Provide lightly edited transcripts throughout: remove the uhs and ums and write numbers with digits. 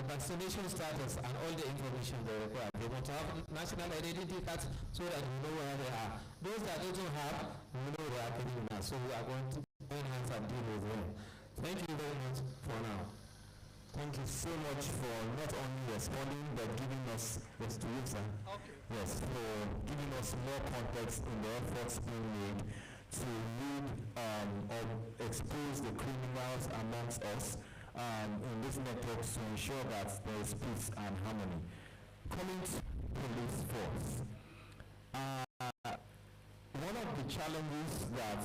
vaccination status and all the information they require. They want to have national identity cards so that we know where they are. Those that don't have, we know they are getting now. So we are going to enhance and deal with them. Thank you very much for now. Thank you so much for not only responding but giving us yes, for giving us more context in the efforts being made to lead or expose the criminals amongst us in this network to ensure that there is peace and harmony. Coming to police force, one of the challenges that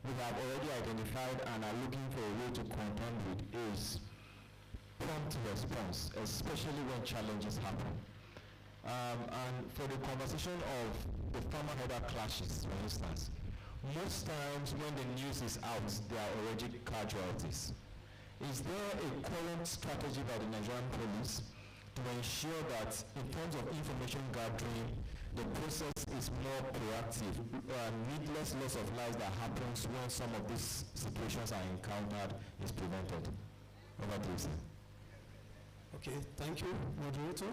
we have already identified and are looking for a way to contend with is prompt response, especially when challenges happen. And for the conversation of the farmer-herder clashes, for instance, most times when the news is out, there are already casualties. Is there a current strategy by the Nigerian police to ensure that in terms of information gathering, the process is more proactive, needless loss of lives that happens when some of these situations are encountered is prevented? Over to you, sir. Okay, thank you, moderator,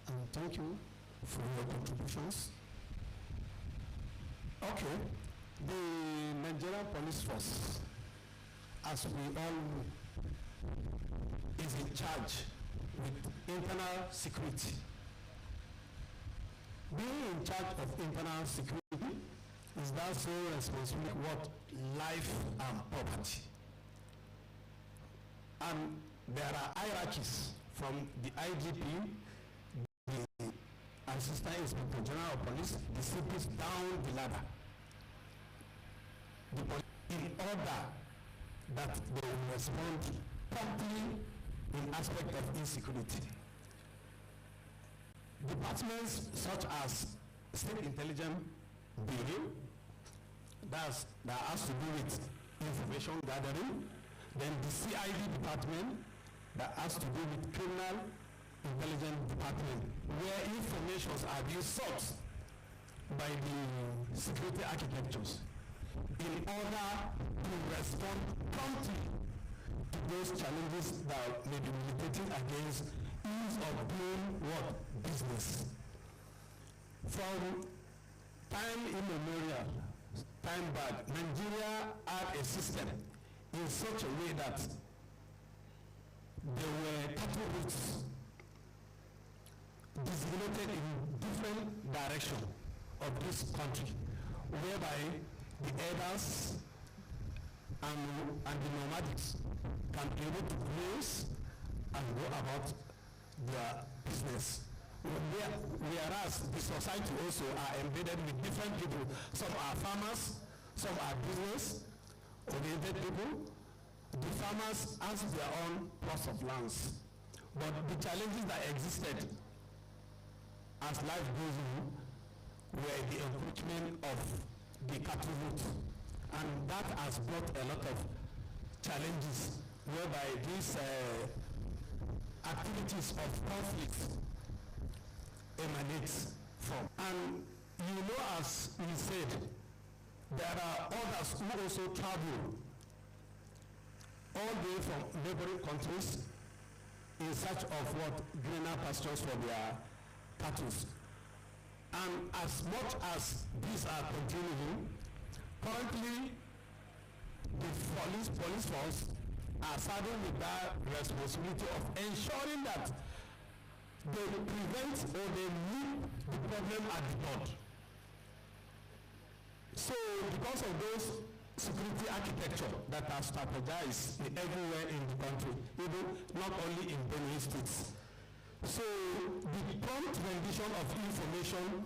and thank you for your contributions. Okay, the Nigerian police force, as we all know, is in charge with internal security. Being in charge of internal security is that sole responsibility what life and property. And there are hierarchies from the IGP, the Assistant Inspector General of Police, the CPs down the ladder. The police, in order that they will respond promptly in aspect of insecurity. Departments such as State Intelligence Bureau, that has to do with information gathering, then the CID department, that has to do with criminal intelligence department, where informations are being sought by the security architectures in order to respond promptly to those challenges that may be militating against ease of doing what? Business. From time immemorial, time back, Nigeria had a system in such a way that there were cattle routes designated in different directions of this country, whereby the herders and the nomadics can be able to graze and go about their business. Whereas the society also are embedded with different people. Some are farmers, some are business-oriented people. The farmers have their own plots of lands. But the challenges that existed as life goes on were the encroachment of the cattle route. And that has brought a lot of challenges whereby these activities of conflict emanates from. And you know, as we said, there are others who also travel all the way from neighboring countries in search of what? Greener pastures for their cattle. And as much as these are continuing, currently the police force are saddled with that responsibility of ensuring that they prevent or they nip the problem at the bud. So because of those security architecture that are strategized everywhere in the country, even not only in Benue states. So the prompt rendition of information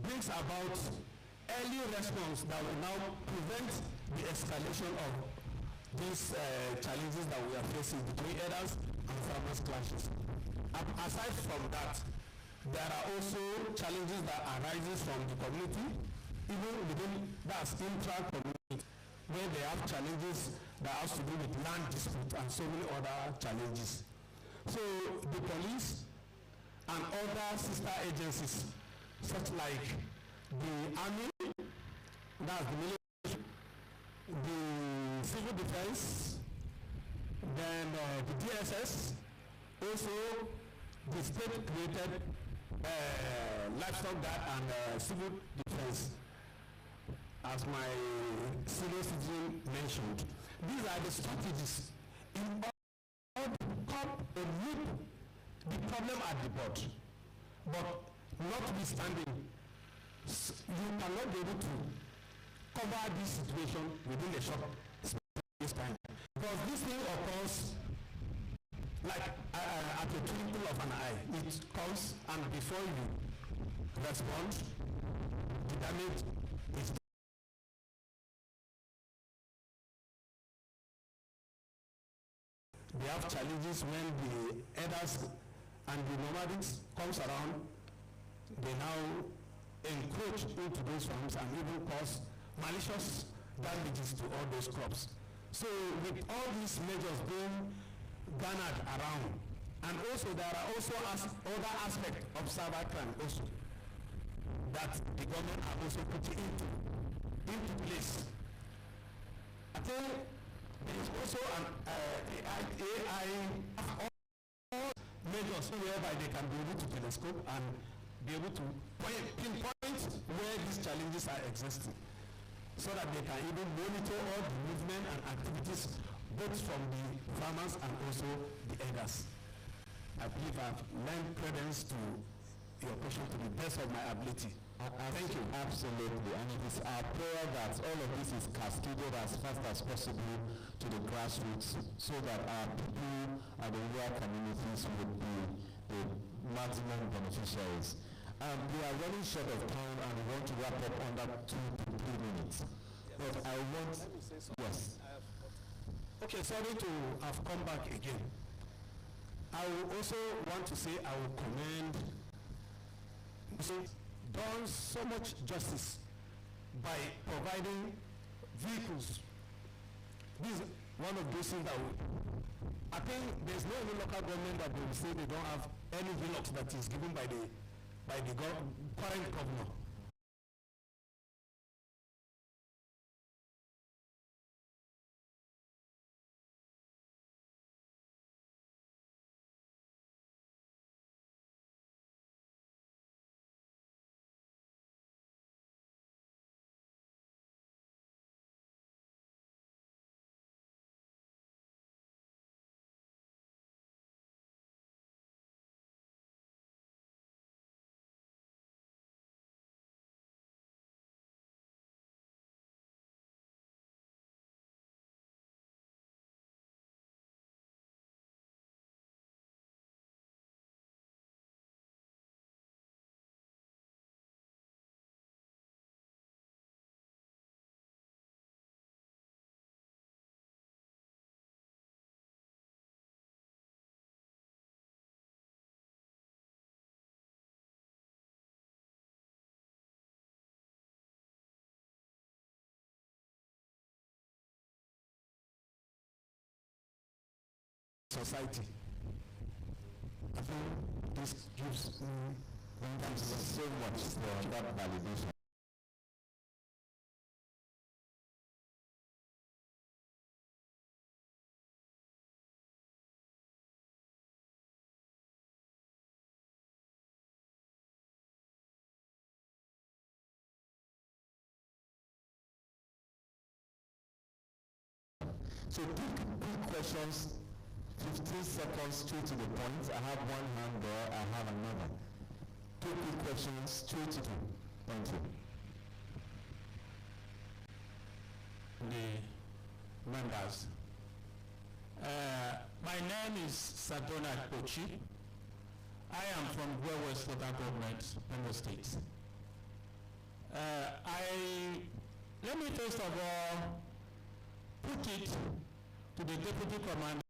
brings about early response that will now prevent the escalation of these challenges that we are facing between herders and farmers clashes. Aside from that, there are also challenges that arise from the community, even within that intra-community, where they have challenges that has to do with land dispute and so many other challenges. So the police and other sister agencies, such like the army, that's the military, the civil defense, then the DSS, also the state created livestock guard and civil defense, as my senior citizen mentioned. These are the strategies in order to come and meet the problem at the board. But notwithstanding, you cannot be able to cover this situation within a short space time. Because this thing occurs like at a twinkle of an eye. It comes, and before you respond, the damage is done. They have challenges when the elders and the nomadics comes around. They now encroach into those farms and even cause malicious damages to all those crops. So with all these measures being garnered around, and also there are also other aspects of cybercrime also that the government are also putting into place. I think there is also an AI measures whereby they can be able to telescope and be able to pinpoint where these challenges are existing, so that they can even monitor all the movement and activities both from the farmers and also the elders. I believe I've lent credence to your question to the best of my ability. Thank you. Absolutely, and it is our prayer that all of this is cascaded as fast as possible to the grassroots, so that our people and the rural communities would be the maximum beneficiaries. We are running short of time and we want to wrap up under 2 to 3 minutes. But I want, yes. Okay, sorry to have come back again. I will also want to say I will commend done so much justice by providing vehicles. This is one of those things that I think there's no any local government that will say they don't have any vehicles that is given by the current governor. Society. I think this gives so much for that validation. So quick questions, 15 seconds straight to the point. I have one hand there, I have another. 2 quick questions straight to you. Thank you. The members. My name is Sadona Kochi. I am from West Local Government, Benue State. Let me first of all put it to the Deputy Commander